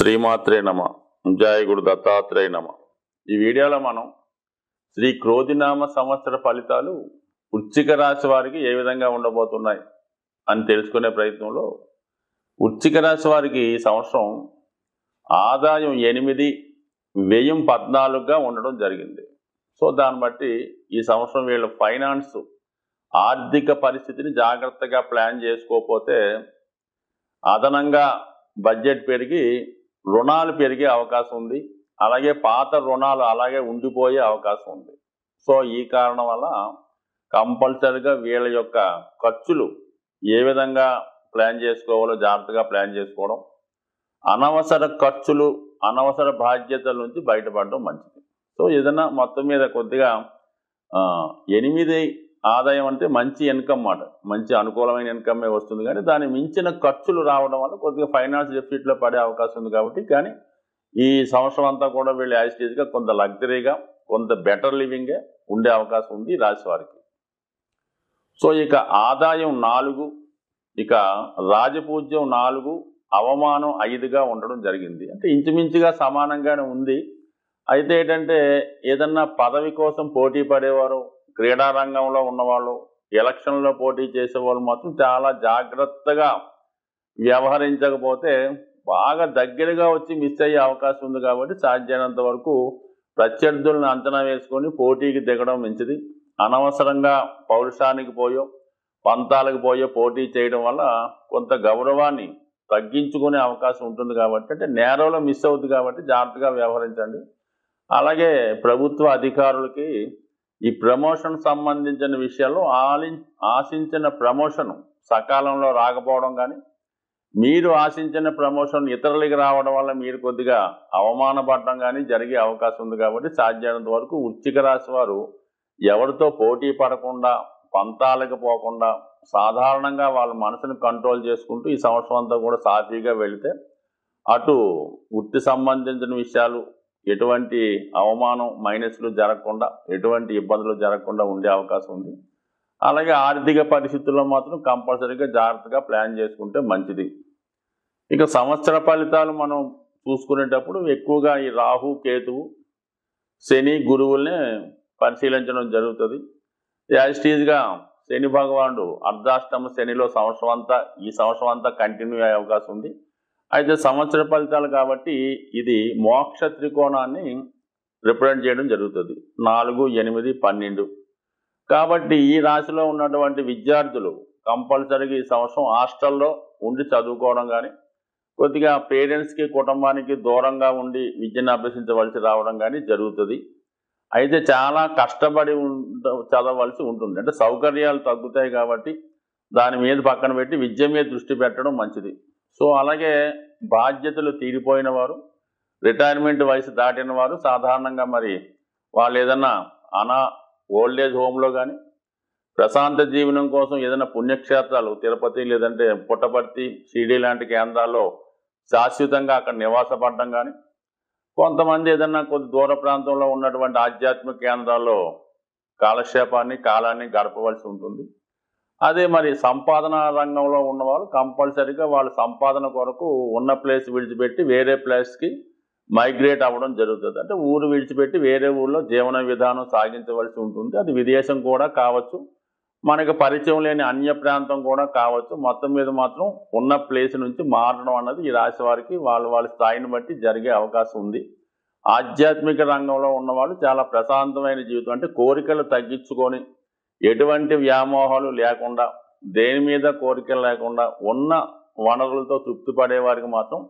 శ్రీమాత్రే నమ. జయ గురు దత్తాత్రేయ నమ. ఈ వీడియోలో మనం శ్రీ క్రోధినామ సంవత్సర ఫలితాలు వృశ్చిక రాశి వారికి ఏ విధంగా ఉండబోతున్నాయి అని తెలుసుకునే ప్రయత్నంలో, వృశ్చిక రాశి వారికి ఈ సంవత్సరం ఆదాయం 8, వ్యయం 14గా ఉండడం జరిగింది. సో దాన్ని బట్టి ఈ సంవత్సరం వీళ్ళ ఫైనాన్స్ ఆర్థిక పరిస్థితిని జాగ్రత్తగా ప్లాన్ చేసుకోకపోతే అదనంగా బడ్జెట్ పెరిగి రుణాలు పెరిగే అవకాశం ఉంది. అలాగే పాత రుణాలు అలాగే ఉండిపోయే అవకాశం ఉంది. సో ఈ కారణం వల్ల కంపల్సరీగా వీళ్ళ యొక్క ఖర్చులు ఏ విధంగా ప్లాన్ చేసుకోవాలో జాగ్రత్తగా ప్లాన్ చేసుకోవడం, అనవసర ఖర్చులు అనవసర బాధ్యతల నుంచి బయటపడడం మంచిది. సో ఏదైనా మొత్తం మీద కొద్దిగా 8 ఆదాయం అంటే మంచి ఇన్కమ్ మాట, మంచి అనుకూలమైన ఇన్కమే వస్తుంది. కానీ దాని మించిన ఖర్చులు రావడం వల్ల కొద్దిగా ఫైనాన్స్ డెఫిసిట్లో పడే అవకాశం ఉంది. కాబట్టి కానీ ఈ సంవత్సరం అంతా కూడా వీళ్ళు యాజిటీజ్గా కొంత లగ్జరీగా కొంత బెటర్ లివింగే ఉండే అవకాశం ఉంది రాశి వారికి. సో ఇక ఆదాయం 4, ఇక రాజపూజ్యం 4, అవమానం 5గా ఉండడం జరిగింది. అంటే ఇంచుమించుగా సమానంగానే ఉంది. అయితే ఏంటంటే ఏదన్నా పదవి కోసం పోటీ పడేవారు, క్రీడా రంగంలో ఉన్నవాళ్ళు, ఎలక్షన్లో పోటీ చేసేవాళ్ళు మాత్రం చాలా జాగ్రత్తగా వ్యవహరించకపోతే బాగా దగ్గరగా వచ్చి మిస్ అయ్యే అవకాశం ఉంది. కాబట్టి సాధ్యమైనంత వరకు ప్రత్యర్థులను అంచనా వేసుకొని పోటీకి దిగడం మంచిది. అనవసరంగా పౌరుషానికి పోయో పంతాలకు పోయో పోటీ చేయడం వల్ల కొంత గౌరవాన్ని తగ్గించుకునే అవకాశం ఉంటుంది. కాబట్టి అంటే నేరంలో మిస్ అవుతుంది. కాబట్టి జాగ్రత్తగా వ్యవహరించండి. అలాగే ప్రభుత్వ అధికారులకి ఈ ప్రమోషన్ సంబంధించిన విషయాల్లో ఆశించిన ప్రమోషన్ సకాలంలో రాకపోవడం కానీ, మీరు ఆశించిన ప్రమోషన్ ఇతరులకి రావడం వల్ల మీరు కొద్దిగా అవమానపడడం కానీ జరిగే అవకాశం ఉంది. కాబట్టి సాధ్యమైనంత వరకు వృశ్చిక రాశి వారు ఎవరితో పోటీ పడకుండా, పంతాలకు పోకుండా సాధారణంగా వాళ్ళ మనసును కంట్రోల్ చేసుకుంటూ ఈ సంవత్సరం అంతా కూడా సాఫీగా వెళితే అటు వృత్తి సంబంధించిన విషయాలు ఎటువంటి అవమానం మైనస్లు జరగకుండా, ఎటువంటి ఇబ్బందులు జరగకుండా ఉండే అవకాశం ఉంది. అలాగే ఆర్థిక పరిస్థితుల్లో మాత్రం కంపల్సరీగా జాగ్రత్తగా ప్లాన్ చేసుకుంటే మంచిది. ఇక సంవత్సర ఫలితాలు మనం చూసుకునేటప్పుడు ఎక్కువగా ఈ రాహు, కేతువు, శని, గురువుల్ని పరిశీలించడం జరుగుతుంది. యాజిటీజ్గా శని భగవానుడు అర్ధాష్టమ శనిలో ఈ సంవత్సరం అంతా కంటిన్యూ అయ్యే అవకాశం ఉంది. అయితే సంవత్సర ఫలితాలు కాబట్టి ఇది మోక్ష త్రికోణాన్ని రిప్రజెంట్ చేయడం జరుగుతుంది. 4, 8, 12. కాబట్టి ఈ రాశిలో ఉన్నటువంటి విద్యార్థులు కంపల్సరీగా ఈ సంవత్సరం హాస్టల్లో ఉండి చదువుకోవడం కానీ, కొద్దిగా పేరెంట్స్కి కుటుంబానికి దూరంగా ఉండి విద్యను అభ్యసించవలసి రావడం కానీ జరుగుతుంది. అయితే చాలా కష్టపడి చదవవలసి ఉంటుంది. అంటే సౌకర్యాలు తగ్గుతాయి. కాబట్టి దాని మీద పక్కన పెట్టి విద్య మీద దృష్టి పెట్టడం మంచిది. సో అలాగే బాధ్యతలు తీరిపోయిన వారు, రిటైర్మెంట్ వయసు దాటిన వారు సాధారణంగా మరి వాళ్ళు ఏదన్నా ఓల్డేజ్ హోమ్లో కానీ, ప్రశాంత జీవనం కోసం ఏదైనా పుణ్యక్షేత్రాలు తిరుపతి లేదంటే పుట్టపర్తి, షిరిడి లాంటి కేంద్రాల్లో శాశ్వతంగా అక్కడ నివాసపడడం కానీ, కొంతమంది ఏదన్నా కొద్ది దూర ప్రాంతంలో ఉన్నటువంటి ఆధ్యాత్మిక కేంద్రాల్లో కాలాన్ని గడపవలసి ఉంటుంది. అదే మరి సంపాదన రంగంలో ఉన్నవాళ్ళు కంపల్సరీగా వాళ్ళ సంపాదన కొరకు ఉన్న ప్లేస్ విడిచిపెట్టి వేరే ప్లేస్కి మైగ్రేట్ అవ్వడం జరుగుతుంది. అంటే ఊరు విడిచిపెట్టి వేరే ఊళ్ళో జీవన విధానం సాగించవలసి ఉంటుంది. అది విదేశం కూడా కావచ్చు, మనకు పరిచయం లేని అన్య ప్రాంతం కూడా కావచ్చు. మొత్తం మీద మాత్రం ఉన్న ప్లేస్ నుంచి మారడం అన్నది ఈ రాశి వారికి వాళ్ళ స్థాయిని బట్టి జరిగే అవకాశం ఉంది. ఆధ్యాత్మిక రంగంలో ఉన్నవాళ్ళు చాలా ప్రశాంతమైన జీవితం, అంటే కోరికలు తగ్గించుకొని ఎటువంటి వ్యామోహాలు లేకుండా, దేని మీద కోరికలు లేకుండా ఉన్న వనరులతో తృప్తి పడే వారికి మాత్రం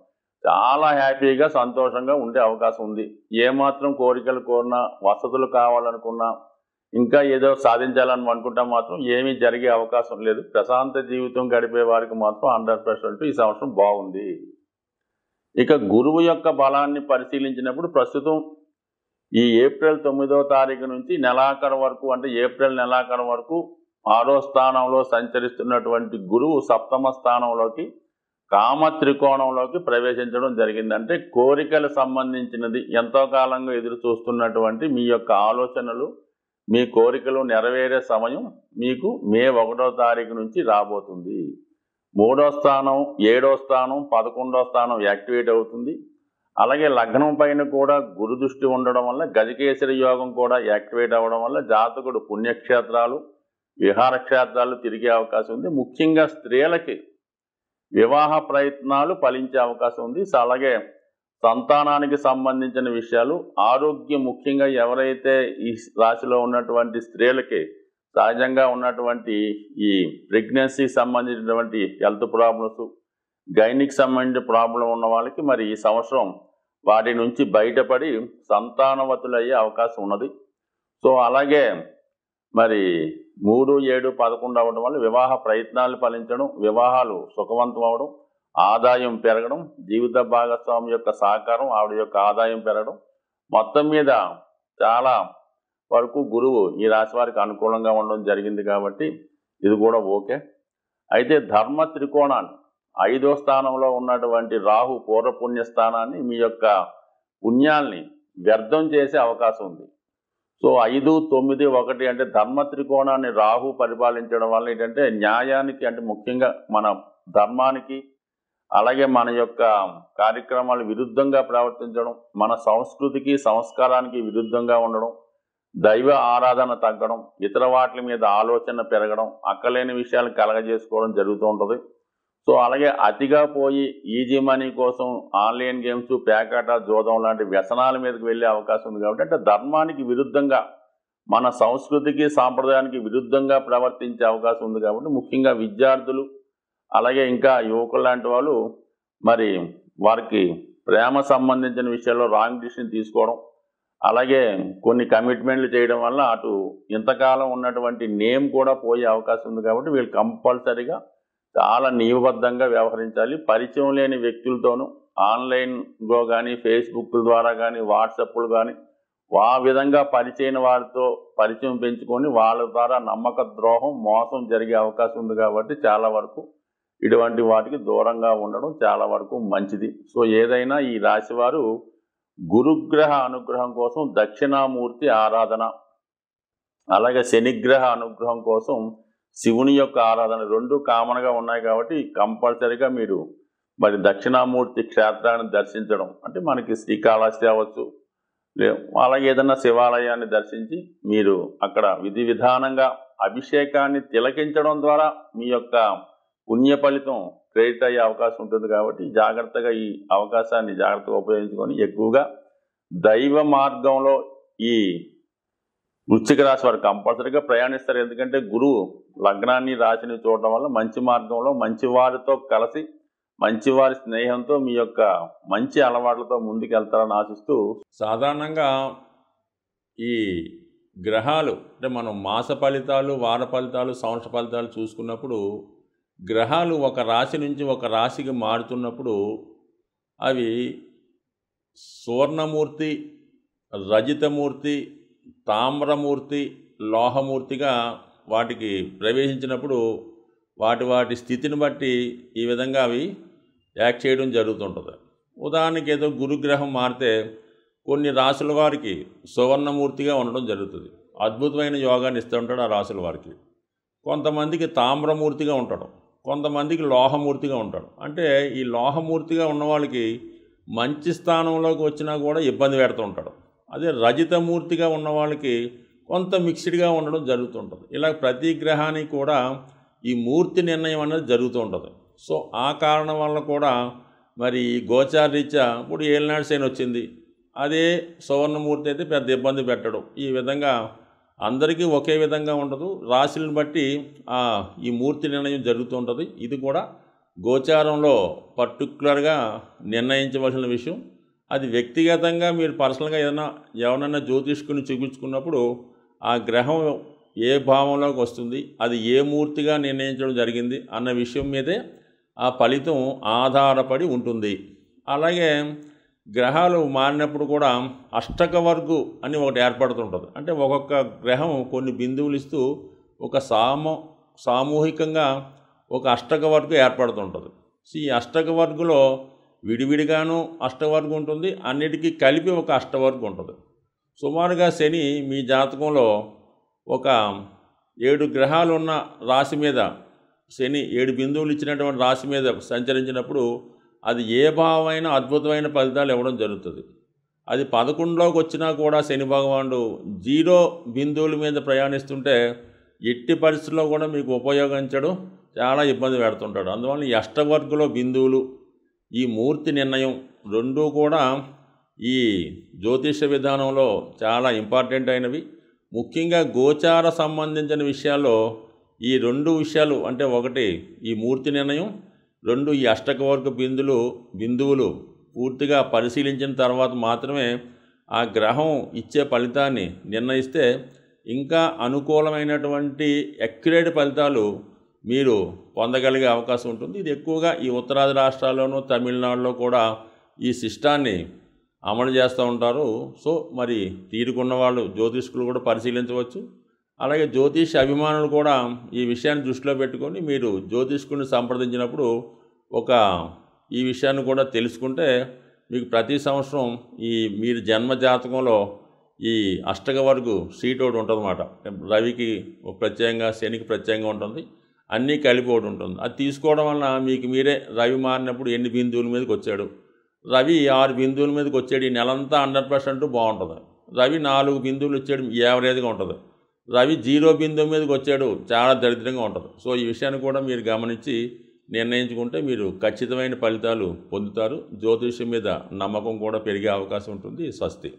చాలా హ్యాపీగా సంతోషంగా ఉండే అవకాశం ఉంది. ఏమాత్రం కోరికలు కోరినా, వసతులు కావాలనుకున్నా, ఇంకా ఏదో సాధించాలని అనుకుంటా మాత్రం ఏమీ జరిగే అవకాశం లేదు. ప్రశాంత జీవితం గడిపే వారికి మాత్రం 100% ఈ సంవత్సరం బాగుంది. ఇక గురువు యొక్క బలాన్ని పరిశీలించినప్పుడు ప్రస్తుతం ఈ ఏప్రిల్ 9వ తారీఖు నుంచి నెలాఖరు వరకు, అంటే ఏప్రిల్ నెలాఖరు వరకు 6వ స్థానంలో సంచరిస్తున్నటువంటి గురువు 7వ స్థానంలోకి కామ త్రికోణంలోకి ప్రవేశించడం జరిగింది. అంటే కోరికలకు సంబంధించినది ఎంతో కాలంగా ఎదురు చూస్తున్నటువంటి మీ యొక్క ఆలోచనలు, మీ కోరికలు నెరవేరే సమయం మీకు మే 1వ తారీఖు నుంచి రాబోతుంది. 3వ స్థానం, 7వ స్థానం, 11వ స్థానం యాక్టివేట్ అవుతుంది. అలాగే లగ్నం పైన కూడా గురు దృష్టి ఉండడం వల్ల గజకేసరి యోగం కూడా యాక్టివేట్ అవ్వడం వల్ల జాతకుడు పుణ్యక్షేత్రాలు విహార క్షేత్రాలు తిరిగే అవకాశం ఉంది. ముఖ్యంగా స్త్రీలకి వివాహ ప్రయత్నాలు ఫలించే అవకాశం ఉంది. అలాగే సంతానానికి సంబంధించిన విషయాలు, ఆరోగ్యం, ముఖ్యంగా ఎవరైతే ఈ రాశిలో ఉన్నటువంటి స్త్రీలకి సహజంగా ఉన్నటువంటి ఈ ప్రెగ్నెన్సీకి సంబంధించినటువంటి హెల్త్ ప్రాబ్లమ్స్, గైనిక్ సంబంధించిన ప్రాబ్లం ఉన్న వాళ్ళకి మరి ఈ సంవత్సరం వాటి నుంచి బయటపడి సంతానవతులయ్యే అవకాశం ఉన్నది. సో అలాగే మరి 3, 7, 11 అవ్వడం వల్ల వివాహ ప్రయత్నాలు ఫలించడం, వివాహాలు సుఖవంతం అవడం, ఆదాయం పెరగడం, జీవిత భాగస్వామి యొక్క సహకారం, ఆవిడ యొక్క ఆదాయం పెరగడం, మొత్తం మీద చాలా వరకు గురువు ఈ రాశి వారికి అనుకూలంగా ఉండడం జరిగింది కాబట్టి ఇది కూడా ఓకే. అయితే ధర్మ త్రికోణాన్ని 5వ స్థానంలో ఉన్నటువంటి రాహు పూర్వపుణ్య స్థానాన్ని మీ యొక్క పుణ్యాల్ని వ్యర్థం చేసే అవకాశం ఉంది. సో 5, 9, 1 అంటే ధర్మ త్రికోణాన్ని రాహు పరిపాలించడం వల్ల ఏంటంటే న్యాయానికి, అంటే ముఖ్యంగా మన ధర్మానికి, అలాగే మన యొక్క కార్యక్రమాలు విరుద్ధంగా ప్రవర్తించడం, మన సంస్కృతికి సంస్కారానికి విరుద్ధంగా ఉండడం, దైవ ఆరాధన తగ్గడం, ఇతర వాటి మీద ఆలోచన పెరగడం, అక్కలేని విషయాలు కలగజేసుకోవడం జరుగుతూ ఉంటుంది. సో అలాగే అతిగా పోయి ఈజీ మనీ కోసం ఆన్లైన్ గేమ్స్, పేకాట, జోదం లాంటి వ్యసనాల మీదకి వెళ్ళే అవకాశం ఉంది. కాబట్టి అంటే ధర్మానికి విరుద్ధంగా, మన సంస్కృతికి సాంప్రదాయానికి విరుద్ధంగా ప్రవర్తించే అవకాశం ఉంది. కాబట్టి ముఖ్యంగా విద్యార్థులు, అలాగే ఇంకా యువకులు లాంటి వాళ్ళు మరి వారికి ప్రేమ సంబంధించిన విషయాల్లో రాంగ్ డిసిషన్ తీసుకోవడం, అలాగే కొన్ని కమిట్మెంట్లు చేయడం వల్ల అటు ఇంతకాలం ఉన్నటువంటి నేమ్ కూడా పోయే అవకాశం ఉంది. కాబట్టి వీళ్ళు కంపల్సరీగా చాలా నియమబద్ధంగా వ్యవహరించాలి. పరిచయం లేని వ్యక్తులతోనూ ఆన్లైన్లో కానీ, ఫేస్బుక్ ద్వారా కానీ, వాట్సాప్లు కానీ ఆ విధంగా పరిచయం వారితో పరిచయం పెంచుకొని వాళ్ళ ద్వారా నమ్మక ద్రోహం, మోసం జరిగే అవకాశం ఉంది. కాబట్టి చాలా వరకు ఇటువంటి వాటికి దూరంగా ఉండడం చాలా వరకు మంచిది. సో ఏదైనా ఈ రాశి వారు గురుగ్రహ అనుగ్రహం కోసం దక్షిణామూర్తి ఆరాధన, అలాగే శనిగ్రహ అనుగ్రహం కోసం శివుని యొక్క ఆరాధన, 2 కామన్గా ఉన్నాయి. కాబట్టి కంపల్సరీగా మీరు మరి దక్షిణామూర్తి క్షేత్రాన్ని దర్శించడం, అంటే మనకి శ్రీకాళహస్తి అవ్వచ్చు, అలాగే ఏదన్నా శివాలయాన్ని దర్శించి మీరు అక్కడ విధి విధానంగా అభిషేకాన్ని తిలకించడం ద్వారా మీ యొక్క పుణ్య ఫలితం క్రెడిట్ అయ్యే అవకాశం ఉంటుంది. కాబట్టి జాగ్రత్తగా ఈ అవకాశాన్ని జాగ్రత్తగా ఉపయోగించుకొని ఎక్కువగా దైవ మార్గంలో ఈ వృశ్చిక రాశి వారు కంపల్సరీగా ప్రయాణిస్తారు. ఎందుకంటే గురువు లగ్నాన్ని, రాశిని చూడడం వల్ల మంచి మార్గంలో మంచి వారితో కలిసి, మంచి వారి స్నేహంతో మీ యొక్క మంచి అలవాట్లతో ముందుకెళ్తారని ఆశిస్తూ, సాధారణంగా ఈ గ్రహాలు అంటే మనం మాస ఫలితాలు, వార ఫలితాలు, సంవత్సర ఫలితాలు చూసుకున్నప్పుడు గ్రహాలు ఒక రాశి నుంచి ఒక రాశికి మారుతున్నప్పుడు అవి సువర్ణమూర్తి, రజితమూర్తి, తామ్రమూర్తి, లోహమూర్తిగా వాటికి ప్రవేశించినప్పుడు వాటి స్థితిని బట్టి ఈ విధంగా అవి యాక్ట్ చేయడం జరుగుతుంటుంది. ఉదాహరణకి ఏదో గురుగ్రహం మారితే కొన్ని రాశుల వారికి సువర్ణమూర్తిగా ఉండడం జరుగుతుంది, అద్భుతమైన యోగాన్ని ఇస్తూ ఉంటాడు ఆ రాశుల వారికి. కొంతమందికి తామ్రమూర్తిగా ఉంటాడు, కొంతమందికి లోహమూర్తిగా ఉంటాడు. అంటే ఈ లోహమూర్తిగా ఉన్న వాళ్ళకి మంచి స్థానంలోకి వచ్చినా కూడా ఇబ్బంది పెడుతూ ఉంటాడు. అదే రజితమూర్తిగా ఉన్న వాళ్ళకి కొంత మిక్స్డ్గా ఉండడం జరుగుతుంటుంది. ఇలా ప్రతి గ్రహానికి కూడా ఈ మూర్తి నిర్ణయం అనేది జరుగుతూ ఉంటుంది. సో ఆ కారణం వల్ల కూడా మరి గోచారరీత్యా ఇప్పుడు ఏలినాడు శని వచ్చింది, అదే సువర్ణమూర్తి అయితే పెద్ద ఇబ్బంది పెట్టడం. ఈ విధంగా అందరికీ ఒకే విధంగా ఉండదు, రాశులను బట్టి ఈ మూర్తి నిర్ణయం జరుగుతూ ఉంటుంది. ఇది కూడా గోచారంలో పర్టికులర్గా నిర్ణయించవలసిన విషయం. అది వ్యక్తిగతంగా మీరు పర్సనల్గా ఎవరన్నా జ్యోతిష్కుని చూపించుకున్నప్పుడు ఆ గ్రహం ఏ భావంలోకి వస్తుంది, అది ఏ మూర్తిగా నిర్ణయించడం జరిగింది అన్న విషయం మీదే ఆ ఫలితం ఆధారపడి ఉంటుంది. అలాగే గ్రహాలు మారినప్పుడు కూడా అష్టక వర్గు అని ఒకటి ఏర్పడుతుంటుంది. అంటే ఒక్కొక్క గ్రహం కొన్ని బిందువులు ఇస్తూ ఒక సామూహికంగా ఒక అష్టక వర్గు ఏర్పడుతుంటుంది. సో ఈ అష్టక వర్గులో విడివిడిగాను అష్టవర్గం ఉంటుంది, అన్నిటికీ కలిపి ఒక అష్టవర్గం ఉంటుంది. సుమారుగా శని మీ జాతకంలో ఒక 7 గ్రహాలు ఉన్న రాశి మీద, శని 7 బిందువులు ఇచ్చినటువంటి రాశి మీద సంచరించినప్పుడు అది ఏ భావమైన అద్భుతమైన ఫలితాలు ఇవ్వడం జరుగుతుంది. అది 11లోకి వచ్చినా కూడా శని భగవానుడు 0 బిందువుల మీద ప్రయాణిస్తుంటే ఎట్టి పరిస్థితుల్లో కూడా మీకు ఉపయోగించడం చాలా ఇబ్బంది పెడుతుంటాడు. అందువల్ల ఈ అష్టవర్గులో బిందువులు, ఈ మూర్తి నిర్ణయం రెండూ కూడా ఈ జ్యోతిష విధానంలో చాలా ఇంపార్టెంట్ అయినవి. ముఖ్యంగా గోచార సంబంధించిన విషయాల్లో ఈ 2 విషయాలు, అంటే ఒకటి ఈ మూర్తి నిర్ణయం, 2 ఈ అష్టకవర్గ బిందువులు పూర్తిగా పరిశీలించిన తర్వాత మాత్రమే ఆ గ్రహం ఇచ్చే ఫలితాన్ని నిర్ణయిస్తే ఇంకా అనుకూలమైనటువంటి అక్యురేట్ ఫలితాలు మీరు పొందగలిగే అవకాశం ఉంటుంది. ఇది ఎక్కువగా ఈ ఉత్తరాది రాష్ట్రాల్లోనూ తమిళనాడులో కూడా ఈ సిస్టాన్ని అమలు చేస్తూ ఉంటారు. సో మరి తీరుకున్న వాళ్ళు జ్యోతిష్కులు కూడా పరిశీలించవచ్చు. అలాగే జ్యోతిష్ అభిమానులు కూడా ఈ విషయాన్ని దృష్టిలో పెట్టుకొని మీరు జ్యోతిష్కుడిని సంప్రదించినప్పుడు ఈ విషయాన్ని కూడా తెలుసుకుంటే మీకు ప్రతి సంవత్సరం మీరు జన్మ జాతకంలో ఈ అష్టకవర్గు సీట్ ఒకటి ఉంటుందన్నమాట. రవికి ప్రత్యేకంగా, శనికి ప్రత్యేకంగా ఉంటుంది, అన్నీ కలిపి ఒకటి ఉంటుంది. అది తీసుకోవడం వలన మీకు మీరే రవి మారినప్పుడు ఎన్ని బిందువుల మీదకి వచ్చాడు, రవి 6 బిందువుల మీదకి వచ్చాడు, ఈ నెలంతా 100% బాగుంటుంది. రవి 4 బిందువులు వచ్చాడు, యావరేజ్గా ఉంటుంది. రవి 0 బిందువు మీదకి వచ్చాడు, చాలా దరిద్రంగా ఉంటుంది. సో ఈ విషయాన్ని కూడా మీరు గమనించి నిర్ణయించుకుంటే మీరు ఖచ్చితమైన ఫలితాలు పొందుతారు. జ్యోతిష్యం మీద నమ్మకం కూడా పెరిగే అవకాశం ఉంటుంది. స్వస్తి.